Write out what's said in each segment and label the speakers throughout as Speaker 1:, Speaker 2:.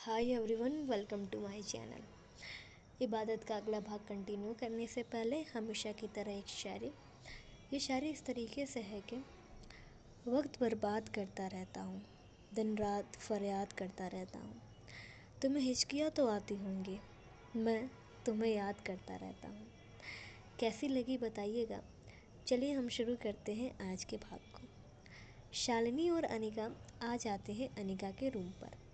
Speaker 1: Hi everyone, welcome to my channel. इबादत का अगला भाग कंटिन्यू करने से पहले हमेशा की तरह एक शायरी। ये शायरी इस तरीके से है कि वक्त बर्बाद करता रहता हूँ, दिन रात फरियाद करता रहता हूँ। तुम्हें हिचकियाँ तो आती होंगी, मैं तुम्हें याद करता रहता हूँ। कैसी लगी बताइएगा। चलिए हम शुरू करते हैं आज के भाग को। शालिनी और अनिका आज आते हैं अनिका के रूम पर।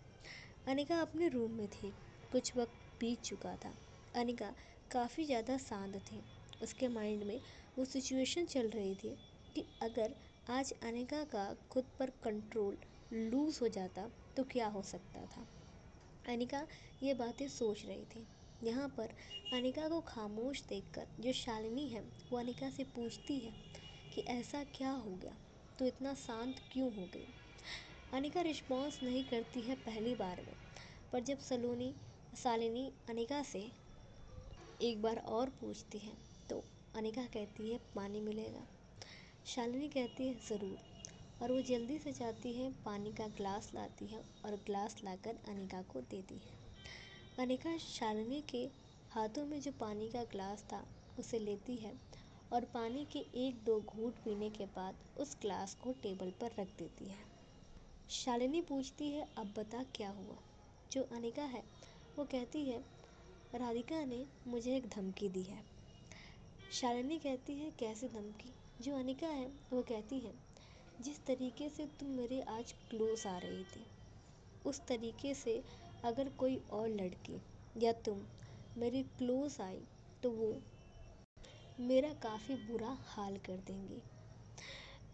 Speaker 1: अनिका अपने रूम में थी। कुछ वक्त बीत चुका था। अनिका काफ़ी ज़्यादा शांत थी। उसके माइंड में वो सिचुएशन चल रही थी कि अगर आज अनिका का खुद पर कंट्रोल लूज़ हो जाता तो क्या हो सकता था। अनिका ये बातें सोच रही थी। यहाँ पर अनिका को खामोश देखकर जो शालिनी है वो अनिका से पूछती है कि ऐसा क्या हो गया, तो इतना शांत क्यों हो गई। अनिका रिस्पॉन्स नहीं करती है पहली बार में, पर जब शालिनी अनिका से एक बार और पूछती है तो अनिका कहती है पानी मिलेगा। शालिनी कहती है ज़रूर, और वो जल्दी से जाती है, पानी का ग्लास लाती है और ग्लास लाकर अनिका को देती है। अनिका शालिनी के हाथों में जो पानी का ग्लास था उसे लेती है और पानी के एक दो घूंट पीने के बाद उस ग्लास को टेबल पर रख देती है। शालिनी पूछती है अब बता क्या हुआ। जो अनिका है वो कहती है राधिका ने मुझे एक धमकी दी है। शालिनी कहती है कैसे धमकी। जो अनिका है वो कहती है जिस तरीके से तुम मेरे आज क्लोज आ रही थी उस तरीके से अगर कोई और लड़की या तुम मेरे क्लोज आई तो वो मेरा काफ़ी बुरा हाल कर देंगी।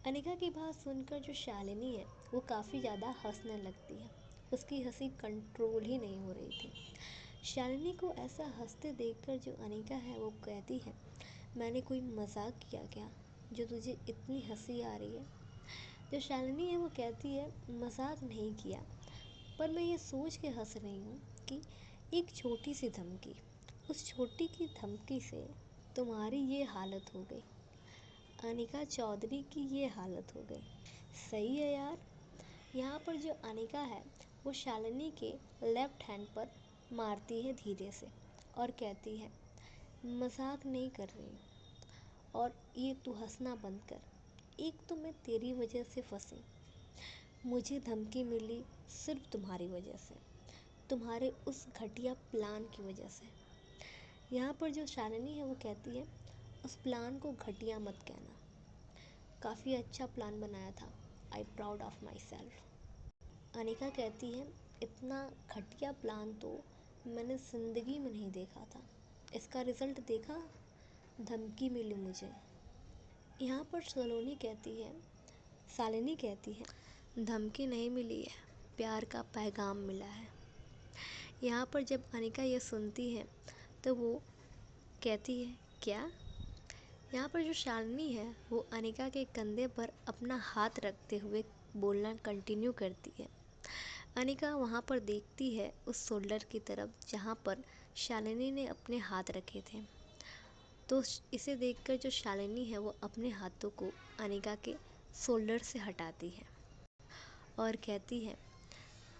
Speaker 1: अनिका की बात सुनकर जो शालिनी है वो काफ़ी ज़्यादा हंसने लगती है। उसकी हंसी कंट्रोल ही नहीं हो रही थी। शालिनी को ऐसा हंसते देखकर जो अनिका है वो कहती है मैंने कोई मजाक किया क्या जो तुझे इतनी हंसी आ रही है। जो शालिनी है वो कहती है मजाक नहीं किया, पर मैं ये सोच के हंस रही हूँ कि एक छोटी सी धमकी, उस छोटी की धमकी से तुम्हारी ये हालत हो गई। अनिका चौधरी की ये हालत हो गई। सही है यार। यहाँ पर जो अनिका है वो शालिनी के लेफ्ट हैंड पर मारती है धीरे से और कहती है मजाक नहीं कर रही और ये तू हंसना बंद कर। एक तो मैं तेरी वजह से फंसी, मुझे धमकी मिली सिर्फ तुम्हारी वजह से, तुम्हारे उस घटिया प्लान की वजह से। यहाँ पर जो शालिनी है वो कहती है उस प्लान को घटिया मत कहना, काफ़ी अच्छा प्लान बनाया था, I proud of my self. Anika कहती है इतना घटिया प्लान तो मैंने ज़िंदगी में नहीं देखा था, इसका रिज़ल्ट देखा, धमकी मिली मुझे। यहाँ पर शालिनी कहती है धमकी नहीं मिली है, प्यार का पैगाम मिला है। यहाँ पर जब अनिका ये सुनती है तो वो कहती है क्या। यहाँ पर जो शालिनी है वो अनिका के कंधे पर अपना हाथ रखते हुए बोलना कंटिन्यू करती है। अनिका वहाँ पर देखती है उस शोल्डर की तरफ जहाँ पर शालिनी ने अपने हाथ रखे थे, तो इसे देखकर जो शालिनी है वो अपने हाथों को अनिका के शोल्डर से हटाती है और कहती है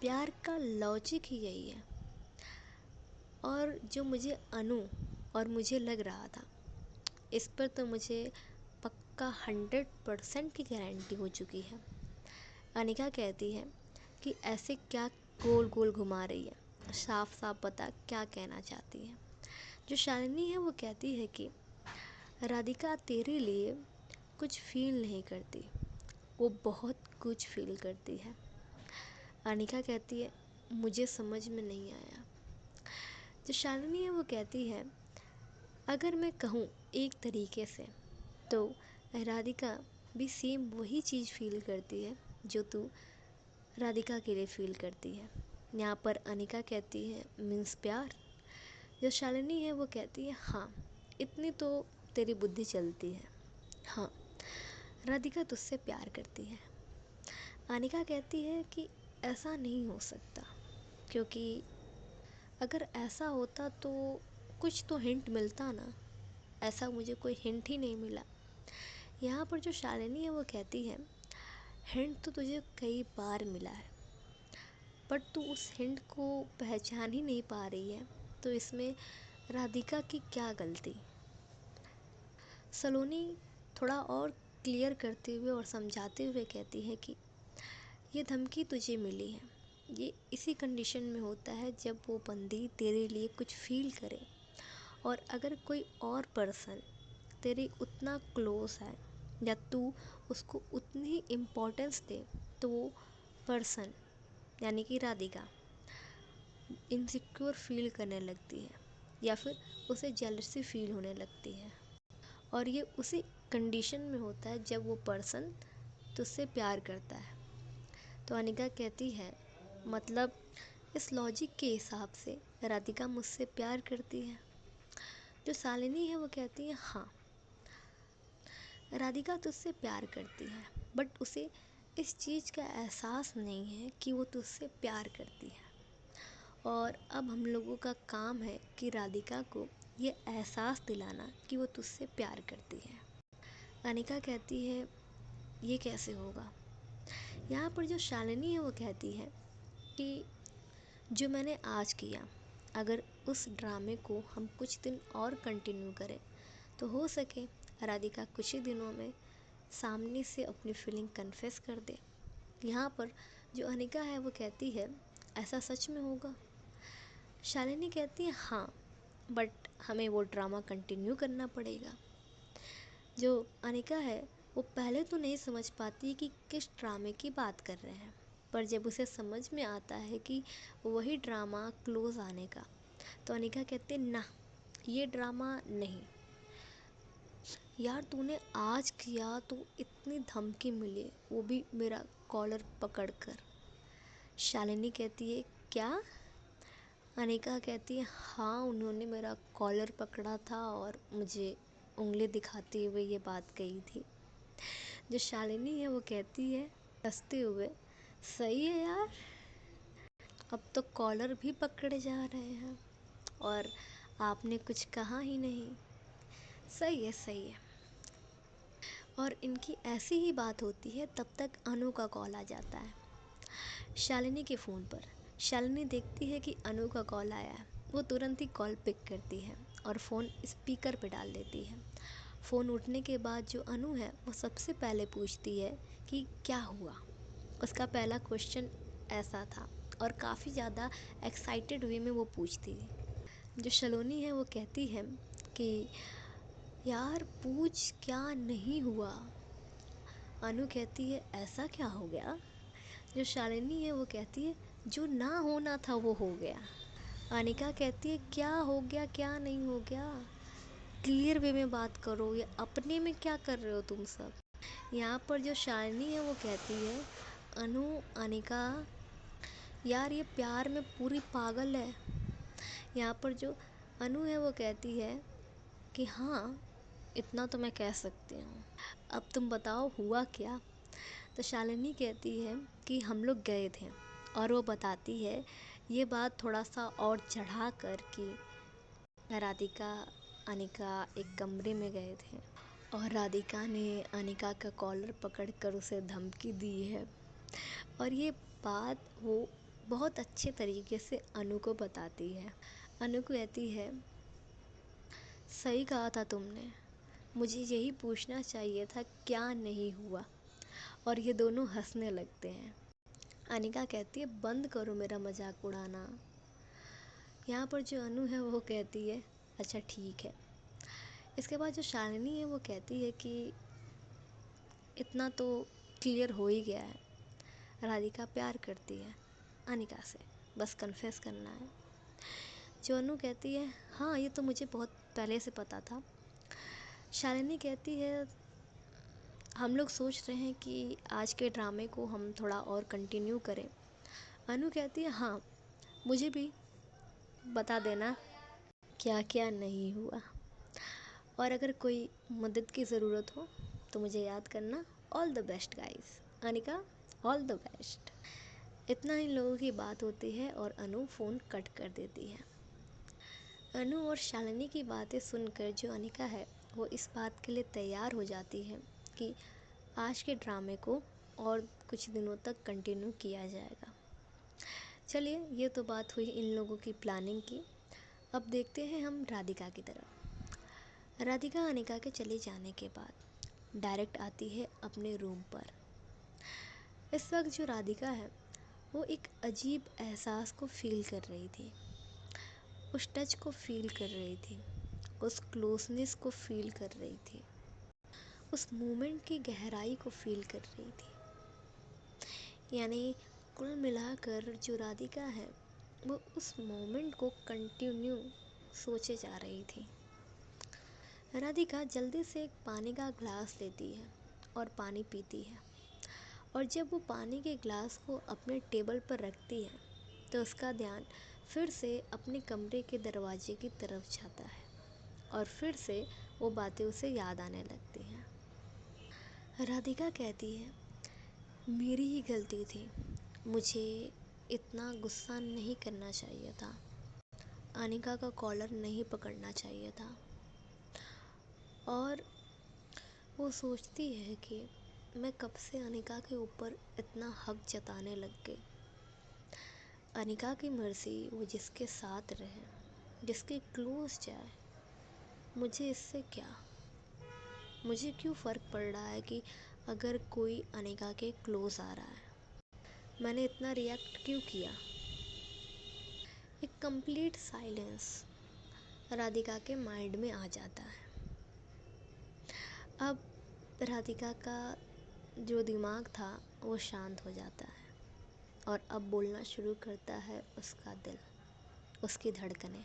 Speaker 1: प्यार का लॉजिक ही यही है, और जो मुझे और मुझे लग रहा था इस पर तो मुझे पक्का 100% की गारंटी हो चुकी है। अनिका कहती है कि ऐसे क्या गोल गोल घुमा रही है, साफ साफ बता क्या कहना चाहती है। जो शालिनी है वो कहती है कि राधिका तेरे लिए कुछ फील नहीं करती, वो बहुत कुछ फील करती है। अनिका कहती है मुझे समझ में नहीं आया। जो शालिनी है वो कहती है अगर मैं कहूँ एक तरीके से तो राधिका भी सेम वही चीज़ फील करती है जो तू राधिका के लिए फील करती है। यहाँ पर अनिका कहती है मीन्स प्यार। जो शालिनी है वो कहती है हाँ, इतनी तो तेरी बुद्धि चलती है, हाँ राधिका तुझसे प्यार करती है। अनिका कहती है कि ऐसा नहीं हो सकता, क्योंकि अगर ऐसा होता तो कुछ तो हिंट मिलता ना, ऐसा मुझे कोई हिंट ही नहीं मिला। यहाँ पर जो शालिनी है वो कहती है हिंट तो तुझे कई बार मिला है, बट तू उस हिंट को पहचान ही नहीं पा रही है, तो इसमें राधिका की क्या गलती। सलोनी थोड़ा और क्लियर करते हुए और समझाते हुए कहती है कि ये धमकी तुझे मिली है, ये इसी कंडीशन में होता है जब वो बंदी तेरे लिए कुछ फील करे, और अगर कोई और पर्सन तेरे उतना क्लोज है या तू उसको उतनी इम्पोर्टेंस दे, तो वो पर्सन यानी कि राधिका इनसिक्योर फील करने लगती है या फिर उसे जेलसी फील होने लगती है, और ये उसी कंडीशन में होता है जब वो पर्सन तुझसे प्यार करता है। तो अनिका कहती है मतलब इस लॉजिक के हिसाब से राधिका मुझसे प्यार करती है। जो शालिनी है वो कहती है हाँ, राधिका तुझसे प्यार करती है, बट उसे इस चीज़ का एहसास नहीं है कि वो तुझसे प्यार करती है, और अब हम लोगों का काम है कि राधिका को ये एहसास दिलाना कि वो तुझसे प्यार करती है। अनिका कहती है ये कैसे होगा। यहाँ पर जो शालिनी है वो कहती है कि जो मैंने आज किया, अगर उस ड्रामे को हम कुछ दिन और कंटिन्यू करें तो हो सके राधिका कुछ ही दिनों में सामने से अपनी फीलिंग कन्फेस कर दे। यहाँ पर जो अनिका है वो कहती है ऐसा सच में होगा। शालिनी कहती है हाँ, बट हमें वो ड्रामा कंटिन्यू करना पड़ेगा। जो अनिका है वो पहले तो नहीं समझ पाती कि किस ड्रामे की बात कर रहे हैं, पर जब उसे समझ में आता है कि वही ड्रामा क्लोज आने का, तो अनिका कहती है ना, ये ड्रामा नहीं यार, तूने आज किया तो इतनी धमकी मिली, वो भी मेरा कॉलर पकड़कर। शालिनी कहती है क्या। अनिका कहती है हाँ, उन्होंने मेरा कॉलर पकड़ा था और मुझे उंगली दिखाते हुए ये बात कही थी। जो शालिनी है वो कहती है हंसते हुए सही है यार, अब तो कॉलर भी पकड़े जा रहे हैं और आपने कुछ कहा ही नहीं। सही है सही है। और इनकी ऐसी ही बात होती है, तब तक अनु का कॉल आ जाता है शालिनी के फ़ोन पर। शालिनी देखती है कि अनु का कॉल आया है, वो तुरंत ही कॉल पिक करती है और फ़ोन स्पीकर पे डाल देती है। फ़ोन उठने के बाद जो अनु है वो सबसे पहले पूछती है कि क्या हुआ। उसका पहला क्वेश्चन ऐसा था और काफ़ी ज़्यादा एक्साइटेड वे में वो पूछती थी। जो सलोनी है वो कहती है कि यार पूछ क्या नहीं हुआ। अनु कहती है ऐसा क्या हो गया। जो शालिनी है वो कहती है जो ना होना था वो हो गया। अनिका कहती है क्या हो गया क्या नहीं हो गया, क्लियर वे में बात करो, या अपने में क्या कर रहे हो तुम सब। यहाँ पर जो शालिनी है वो कहती है अनु अनिका यार ये प्यार में पूरी पागल है। यहाँ पर जो अनु है वो कहती है कि हाँ, इतना तो मैं कह सकती हूँ, अब तुम बताओ हुआ क्या। तो शालिनी कहती है कि हम लोग गए थे, और वो बताती है ये बात थोड़ा सा और चढ़ा कर कि राधिका अनिका एक कमरे में गए थे और राधिका ने अनिका का कॉलर पकड़कर उसे धमकी दी है, और ये बात वो बहुत अच्छे तरीके से अनु को बताती है। अनु कहती है सही कहा था तुमने, मुझे यही पूछना चाहिए था क्या नहीं हुआ। और ये दोनों हंसने लगते हैं। अनिका कहती है बंद करो मेरा मजाक उड़ाना। यहाँ पर जो अनु है वो कहती है अच्छा ठीक है। इसके बाद जो शालिनी है वो कहती है कि इतना तो क्लियर हो ही गया है, राधिका प्यार करती है अनिका से, बस कन्फेस करना है। जो अनु कहती है हाँ ये तो मुझे बहुत पहले से पता था। शालिनी कहती है हम लोग सोच रहे हैं कि आज के ड्रामे को हम थोड़ा और कंटिन्यू करें। अनु कहती है हाँ, मुझे भी बता देना क्या क्या नहीं हुआ, और अगर कोई मदद की ज़रूरत हो तो मुझे याद करना। All the best guys. Anika all the best. इतना इन लोगों की बात होती है और अनु फ़ोन कट कर देती है। अनु और शालिनी की बातें सुनकर जो अनिका है वो इस बात के लिए तैयार हो जाती है कि आज के ड्रामे को और कुछ दिनों तक कंटिन्यू किया जाएगा। चलिए, ये तो बात हुई इन लोगों की प्लानिंग की। अब देखते हैं हम राधिका की तरफ। राधिका अनिका के चले जाने के बाद डायरेक्ट आती है अपने रूम पर। इस वक्त जो राधिका है वो एक अजीब एहसास को फील कर रही थी, उस टच को फील कर रही थी, उस क्लोजनेस को फील कर रही थी, उस मोमेंट की गहराई को फील कर रही थी। यानी कुल मिलाकर जो राधिका है वो उस मोमेंट को कंटिन्यू सोचे जा रही थी। राधिका जल्दी से एक पानी का ग्लास लेती है और पानी पीती है, और जब वो पानी के ग्लास को अपने टेबल पर रखती है तो उसका ध्यान फिर से अपने कमरे के दरवाजे की तरफ जाता है और फिर से वो बातें उसे याद आने लगती हैं। राधिका कहती है, मेरी ही गलती थी, मुझे इतना गुस्सा नहीं करना चाहिए था, अनिका का कॉलर नहीं पकड़ना चाहिए था। और वो सोचती है कि मैं कब से अनिका के ऊपर इतना हक जताने लग गई। अनिका की मर्जी, वो जिसके साथ रहे, जिसके क्लोज जाए, मुझे इससे क्या, मुझे क्यों फ़र्क पड़ रहा है कि अगर कोई अनिका के क्लोज आ रहा है, मैंने इतना रिएक्ट क्यों किया। एक कंप्लीट साइलेंस राधिका के माइंड में आ जाता है। अब राधिका का जो दिमाग था वो शांत हो जाता है और अब बोलना शुरू करता है उसका दिल, उसकी धड़कनें।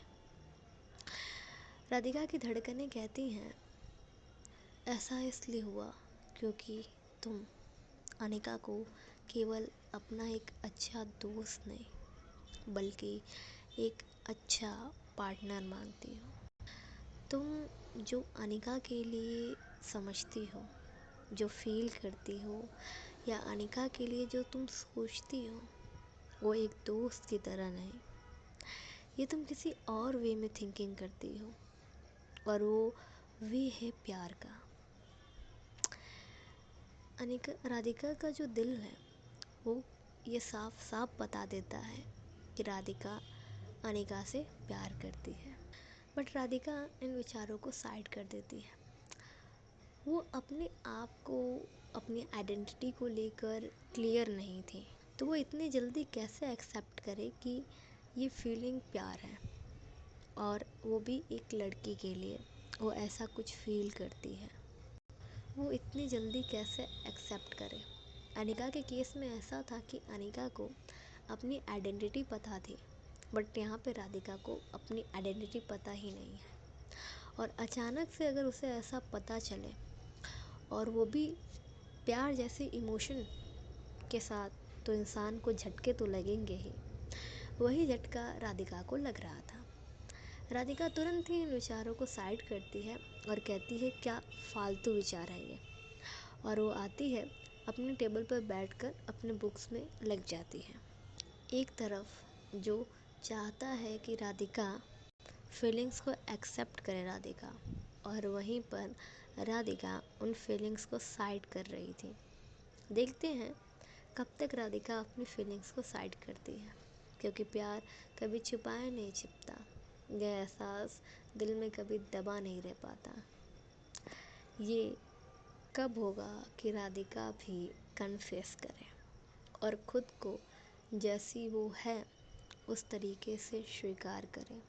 Speaker 1: राधिका की धड़कनें कहती हैं, ऐसा इसलिए हुआ क्योंकि तुम अनिका को केवल अपना एक अच्छा दोस्त नहीं बल्कि एक अच्छा पार्टनर मानती हो। तुम जो अनिका के लिए समझती हो, जो फील करती हो, या अनिका के लिए जो तुम सोचती हो, वो एक दोस्त की तरह नहीं, ये तुम किसी और वे में थिंकिंग करती हो, और वो वे है प्यार का। अनिका राधिका का जो दिल है वो ये साफ साफ बता देता है कि राधिका अनिका से प्यार करती है। बट राधिका इन विचारों को साइड कर देती है। वो अपने आप को, अपनी आइडेंटिटी को लेकर क्लियर नहीं थी, तो वो इतनी जल्दी कैसे एक्सेप्ट करे कि ये फीलिंग प्यार है, और वो भी एक लड़की के लिए वो ऐसा कुछ फील करती है। वो इतनी जल्दी कैसे एक्सेप्ट करे। अनिका के केस में ऐसा था कि अनिका को अपनी आइडेंटिटी पता थी, बट यहाँ पे राधिका को अपनी आइडेंटिटी पता ही नहीं है। और अचानक से अगर उसे ऐसा पता चले, और वो भी प्यार जैसे इमोशन के साथ, तो इंसान को झटके तो लगेंगे ही। वही झटका राधिका को लग रहा था। राधिका तुरंत ही इन विचारों को साइड करती है और कहती है, क्या फालतू विचार है ये। और वो आती है, अपने टेबल पर बैठकर अपने बुक्स में लग जाती है। एक तरफ जो चाहता है कि राधिका फीलिंग्स को एक्सेप्ट करे राधिका, और वहीं पर राधिका उन फीलिंग्स को साइड कर रही थी। देखते हैं कब तक राधिका अपनी फीलिंग्स को साइड करती है, क्योंकि प्यार कभी छुपाया नहीं छिपता, यह एहसास दिल में कभी दबा नहीं रह पाता। ये कब होगा कि राधिका भी कन्फेस करे और खुद को जैसी वो है उस तरीके से स्वीकार करे।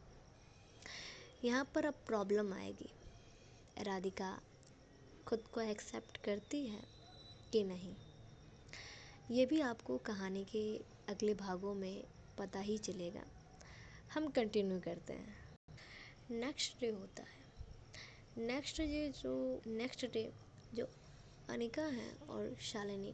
Speaker 1: यहाँ पर अब प्रॉब्लम आएगी, राधिका खुद को एक्सेप्ट करती है कि नहीं। ये भी आपको कहानी के अगले भागों में पता ही चलेगा। हम कंटिन्यू करते हैं। नेक्स्ट डे होता है। नेक्स्ट डे जो अनिका है और शालिनी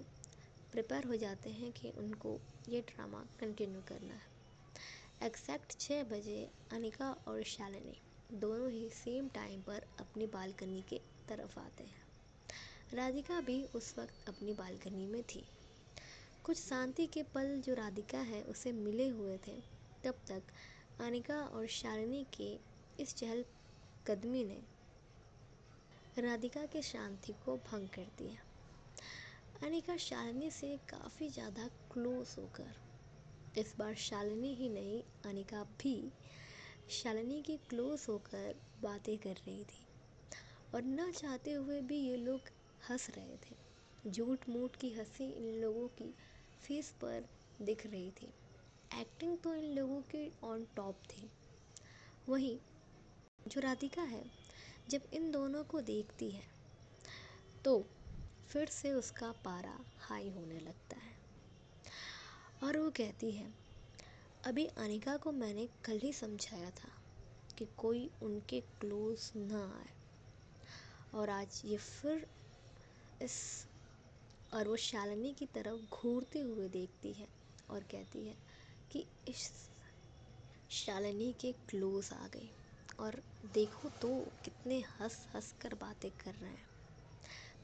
Speaker 1: प्रिपेयर हो जाते हैं कि उनको ये ड्रामा कंटिन्यू करना है। एग्जैक्ट 6 बजे अनिका और शालिनी दोनों ही सेम टाइम पर अपनी बालकनी के तरफ आते हैं। राधिका भी उस वक्त अपनी बालकनी में थी। कुछ शांति के पल जो राधिका है उसे मिले हुए थे, तब तक अनिका और शालिनी के इस चहलकदमी ने राधिका के शांति को भंग कर दिया। अनिका शालिनी से काफ़ी ज़्यादा क्लोज होकर इस बार शालिनी ही नहीं, अनिका भी शालिनी की क्लोज होकर बातें कर रही थी और न चाहते हुए भी ये लोग हंस रहे थे। झूठ मूठ की हंसी इन लोगों की फेस पर दिख रही थी। एक्टिंग तो इन लोगों की ऑन टॉप थी। वहीं जो राधिका है, जब इन दोनों को देखती है तो फिर से उसका पारा हाई होने लगता है और वो कहती है, अभी अनिका को मैंने कल ही समझाया था कि कोई उनके क्लोज ना आए, और आज ये फिर इस और वो शालिनी की तरफ घूरते हुए देखती है और कहती है कि इस शालिनी के क्लोज आ गई और देखो तो कितने हंस हंस कर बातें कर रहे हैं।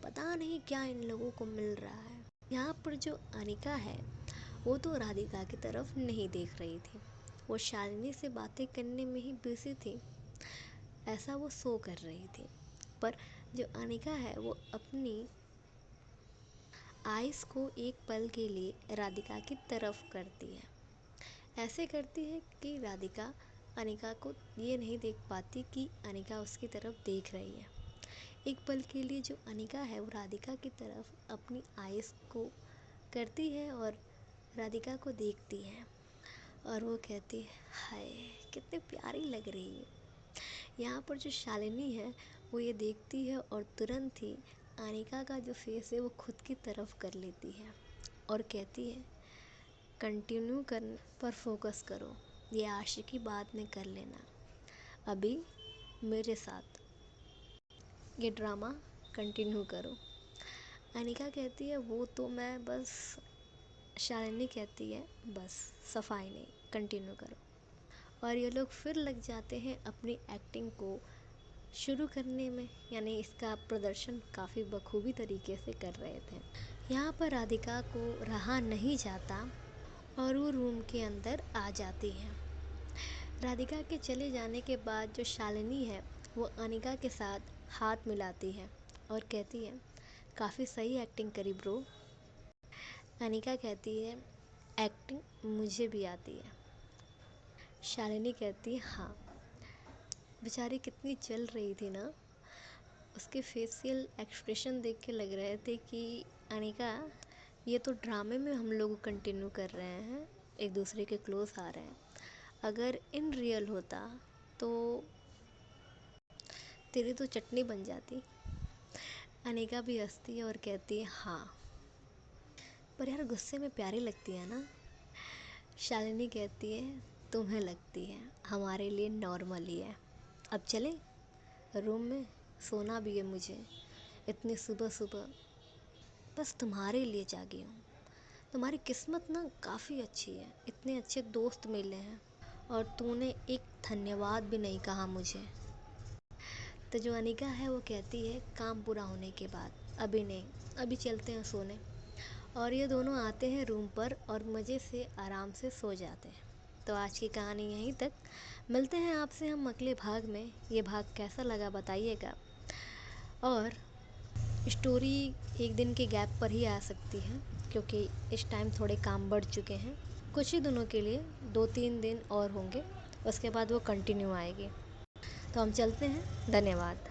Speaker 1: पता नहीं क्या इन लोगों को मिल रहा है। यहाँ पर जो अनिका है वो तो राधिका की तरफ नहीं देख रही थी, वो शालिनी से बातें करने में ही बिजी थी, ऐसा वो शो कर रही थी। पर जो अनिका है वो अपनी आइज़ को एक पल के लिए राधिका की तरफ करती है। ऐसे करती है कि राधिका अनिका को ये नहीं देख पाती कि अनिका उसकी तरफ देख रही है। एक पल के लिए जो अनिका है वो राधिका की तरफ अपनी आइज़ को करती है और राधिका को देखती है और वो कहती है, हाय कितनी प्यारी लग रही है। यहाँ पर जो शालिनी है वो ये देखती है और तुरंत ही अनिका का जो फेस है वो खुद की तरफ कर लेती है और कहती है, कंटिन्यू करने पर फोकस करो, ये आशिकी बाद में कर लेना, अभी मेरे साथ ये ड्रामा कंटिन्यू करो। अनिका कहती है, वो तो मैं बस, शालिनी कहती है, बस सफाई नहीं, कंटिन्यू करो। और ये लोग फिर लग जाते हैं अपनी एक्टिंग को शुरू करने में, यानी इसका प्रदर्शन काफ़ी बखूबी तरीके से कर रहे थे। यहाँ पर राधिका को रहा नहीं जाता और वो रूम के अंदर आ जाती है। राधिका के चले जाने के बाद जो शालिनी है वो अनिका के साथ हाथ मिलाती है और कहती है, काफ़ी सही एक्टिंग करी ब्रो। अनिका कहती है, एक्टिंग मुझे भी आती है। शालिनी कहती है, हाँ। बेचारी कितनी चल रही थी ना, उसके फेशियल एक्सप्रेशन देख के लग रहे थे कि अनिका ये तो ड्रामे में हम लोग कंटिन्यू कर रहे हैं, एक दूसरे के क्लोज आ रहे हैं, अगर इन रियल होता तो तेरी तो चटनी बन जाती। अनिका भी हंसती है और कहती है, हाँ पर यार गुस्से में प्यारी लगती है ना। शालिनी कहती है, तुम्हें लगती है, हमारे लिए नॉर्मल ही है। अब चले रूम में, सोना भी है मुझे, इतनी सुबह सुबह बस तुम्हारे लिए जागी हूँ। तुम्हारी किस्मत ना काफ़ी अच्छी है, इतने अच्छे दोस्त मिले हैं और तूने एक धन्यवाद भी नहीं कहा मुझे। तो जो अनिका है वो कहती है, काम पूरा होने के बाद, अभी नहीं, अभी चलते हैं सोने। और ये दोनों आते हैं रूम पर और मज़े से आराम से सो जाते हैं। तो आज की कहानी यहीं तक। मिलते हैं आपसे हम अगले भाग में। ये भाग कैसा लगा बताइएगा। और स्टोरी एक दिन के गैप पर ही आ सकती है क्योंकि इस टाइम थोड़े काम बढ़ चुके हैं। कुछ ही दिनों के लिए 2-3 दिन और होंगे, उसके बाद वो कंटिन्यू आएगी। तो हम चलते हैं। धन्यवाद।